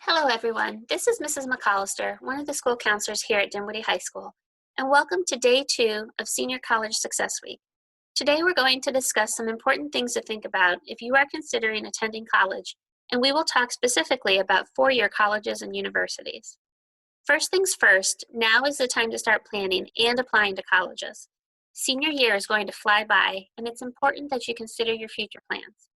Hello everyone, this is Mrs. McAllister, one of the school counselors here at Dinwiddie High School, and welcome to Day 2 of Senior College Success Week. Today we're going to discuss some important things to think about if you are considering attending college, and we will talk specifically about four-year colleges and universities. First things first, now is the time to start planning and applying to colleges. Senior year is going to fly by, and it's important that you consider your future plans.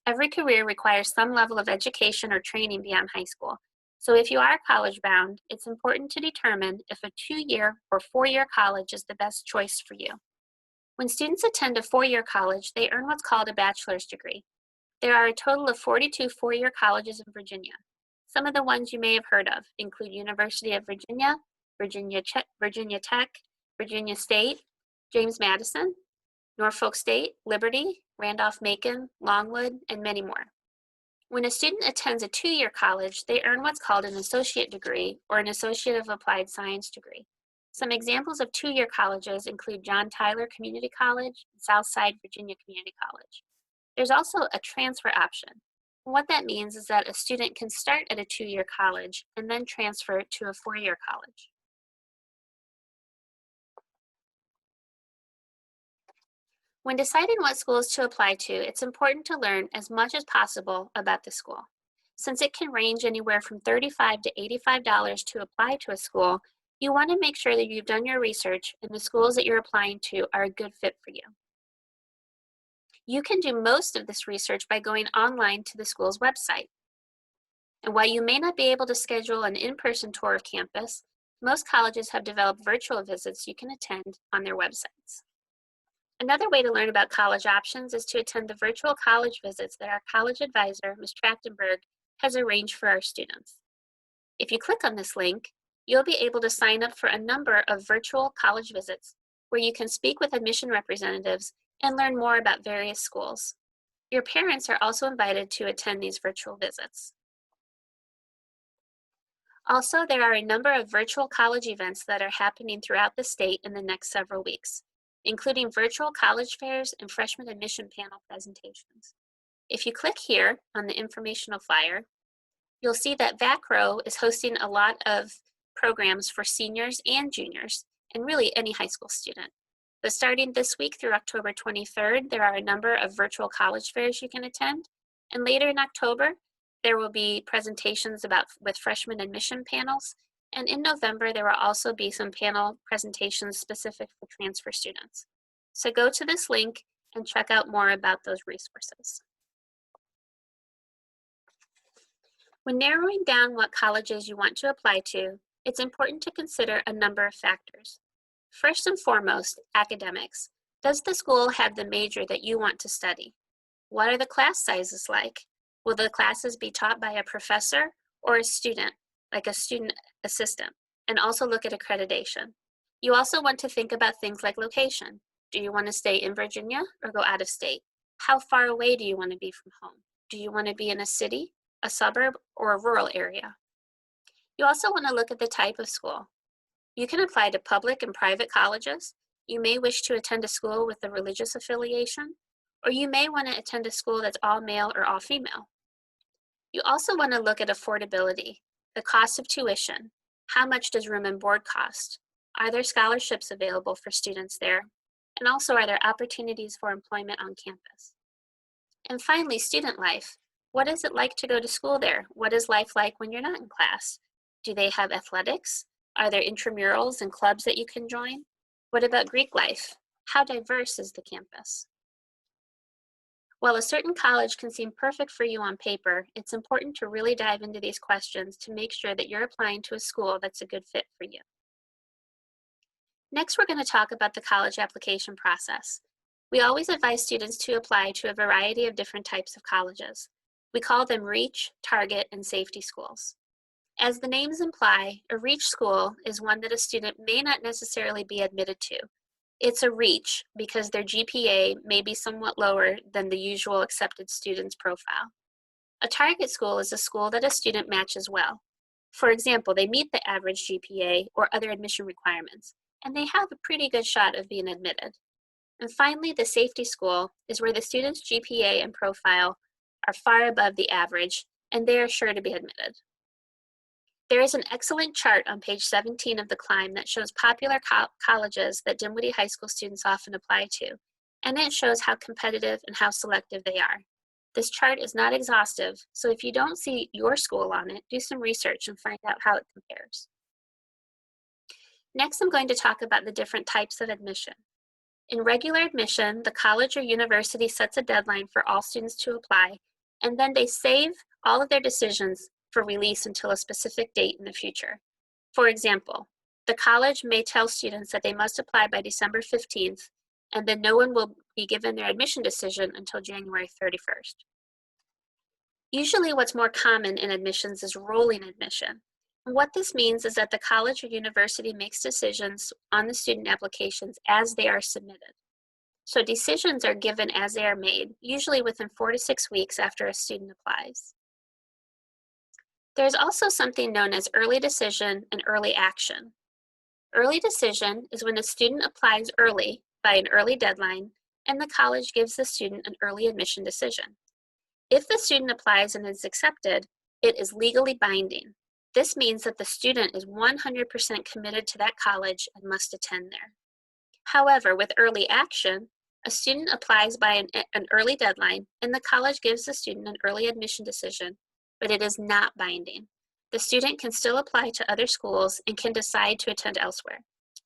Every career requires some level of education or training beyond high school. So if you are college bound, it's important to determine if a 2-year or 4-year college is the best choice for you. When students attend a 4-year college, they earn what's called a bachelor's degree. There are a total of 42 4-year colleges in Virginia. Some of the ones you may have heard of include University of Virginia, Virginia Tech, Virginia State, James Madison, Norfolk State, Liberty, Randolph-Macon, Longwood, and many more. When a student attends a 2-year college, they earn what's called an associate degree or an Associate of Applied Science degree. Some examples of 2-year colleges include John Tyler Community College and Southside Virginia Community College. There's also a transfer option. What that means is that a student can start at a 2-year college and then transfer to a 4-year college. When deciding what schools to apply to, it's important to learn as much as possible about the school. Since it can range anywhere from $35 to $85 to apply to a school, you want to make sure that you've done your research and the schools that you're applying to are a good fit for you. You can do most of this research by going online to the school's website. And while you may not be able to schedule an in-person tour of campus, most colleges have developed virtual visits you can attend on their websites. Another way to learn about college options is to attend the virtual college visits that our college advisor, Ms. Trachtenberg, has arranged for our students. If you click on this link, you'll be able to sign up for a number of virtual college visits where you can speak with admission representatives and learn more about various schools. Your parents are also invited to attend these virtual visits. Also, there are a number of virtual college events that are happening throughout the state in the next several weeks, including virtual college fairs and freshman admission panel presentations. If you click here on the informational flyer, you'll see that VACRO is hosting a lot of programs for seniors and juniors, and really any high school student. But starting this week through October 23rd, there are a number of virtual college fairs you can attend, and later in October, there will be presentations with freshman admission panels. And in November, there will also be some panel presentations specific for transfer students. So go to this link and check out more about those resources. When narrowing down what colleges you want to apply to, it's important to consider a number of factors. First and foremost, academics. Does the school have the major that you want to study? What are the class sizes like? Will the classes be taught by a professor or a student, like a student assistant? And also look at accreditation. You also want to think about things like location. Do you want to stay in Virginia or go out of state? How far away do you want to be from home? Do you want to be in a city, a suburb, or a rural area? You also want to look at the type of school. You can apply to public and private colleges. You may wish to attend a school with a religious affiliation, or you may want to attend a school that's all male or all female. You also want to look at affordability, the cost of tuition. How much does room and board cost? Are there scholarships available for students there? And also, are there opportunities for employment on campus? And finally, student life. What is it like to go to school there? What is life like when you're not in class? Do they have athletics? Are there intramurals and clubs that you can join? What about Greek life? How diverse is the campus? While a certain college can seem perfect for you on paper, it's important to really dive into these questions to make sure that you're applying to a school that's a good fit for you. Next, we're going to talk about the college application process. We always advise students to apply to a variety of different types of colleges. We call them REACH, Target, and Safety schools. As the names imply, a REACH school is one that a student may not necessarily be admitted to. It's a REACH because their GPA may be somewhat lower than the usual accepted student's profile. A target school is a school that a student matches well. For example, they meet the average GPA or other admission requirements, and they have a pretty good shot of being admitted. And finally, the safety school is where the student's GPA and profile are far above the average, and they are sure to be admitted. There is an excellent chart on page 17 of the CLIMB that shows popular colleges that Dinwiddie High School students often apply to, and it shows how competitive and how selective they are. This chart is not exhaustive, so if you don't see your school on it, do some research and find out how it compares. Next, I'm going to talk about the different types of admission. In regular admission, the college or university sets a deadline for all students to apply, and then they save all of their decisions for release until a specific date in the future. For example, the college may tell students that they must apply by December 15th, and then no one will be given their admission decision until January 31st. Usually what's more common in admissions is rolling admission. And what this means is that the college or university makes decisions on the student applications as they are submitted. So decisions are given as they are made, usually within 4 to 6 weeks after a student applies. There's also something known as early decision and early action. Early decision is when a student applies early by an early deadline, and the college gives the student an early admission decision. If the student applies and is accepted, it is legally binding. This means that the student is 100% committed to that college and must attend there. However, with early action, a student applies by an early deadline, and the college gives the student an early admission decision, but it is not binding. The student can still apply to other schools and can decide to attend elsewhere.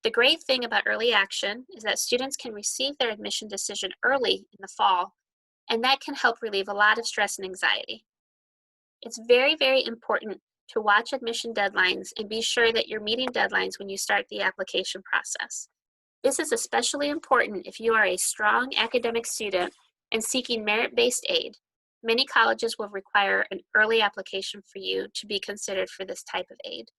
The great thing about early action is that students can receive their admission decision early in the fall, and that can help relieve a lot of stress and anxiety. It's very, very important to watch admission deadlines and be sure that you're meeting deadlines when you start the application process. This is especially important if you are a strong academic student and seeking merit-based aid. Many colleges will require an early application for you to be considered for this type of aid.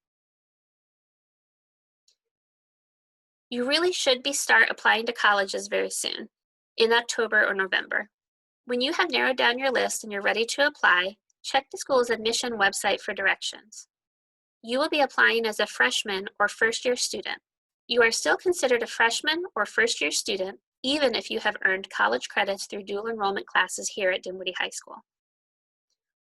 You really should start applying to colleges very soon, in October or November. When you have narrowed down your list and you're ready to apply, check the school's admission website for directions. You will be applying as a freshman or first-year student. You are still considered a freshman or first-year student, even if you have earned college credits through dual enrollment classes here at Dinwiddie High School.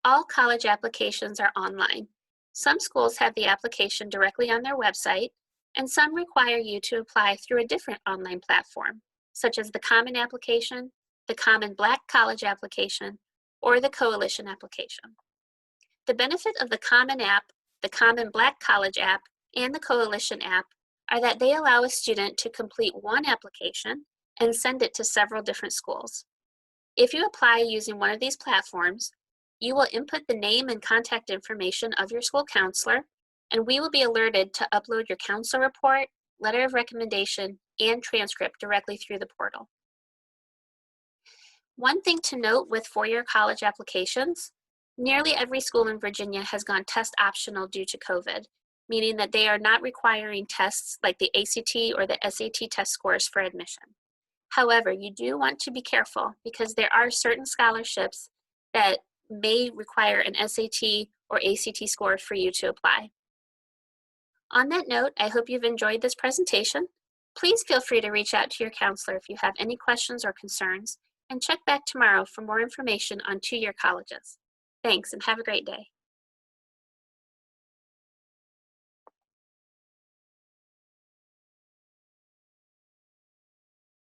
All college applications are online. Some schools have the application directly on their website, and some require you to apply through a different online platform, such as the Common Application, the Common Black College Application, or the Coalition Application. The benefit of the Common App, the Common Black College App, and the Coalition App are that they allow a student to complete one application and send it to several different schools. If you apply using one of these platforms, you will input the name and contact information of your school counselor, and we will be alerted to upload your counselor report, letter of recommendation, and transcript directly through the portal. One thing to note with four-year college applications, nearly every school in Virginia has gone test optional due to COVID, meaning that they are not requiring tests like the ACT or the SAT test scores for admission. However, you do want to be careful because there are certain scholarships that may require an SAT or ACT score for you to apply. On that note, I hope you've enjoyed this presentation. Please feel free to reach out to your counselor if you have any questions or concerns, and check back tomorrow for more information on two-year colleges. Thanks, and have a great day.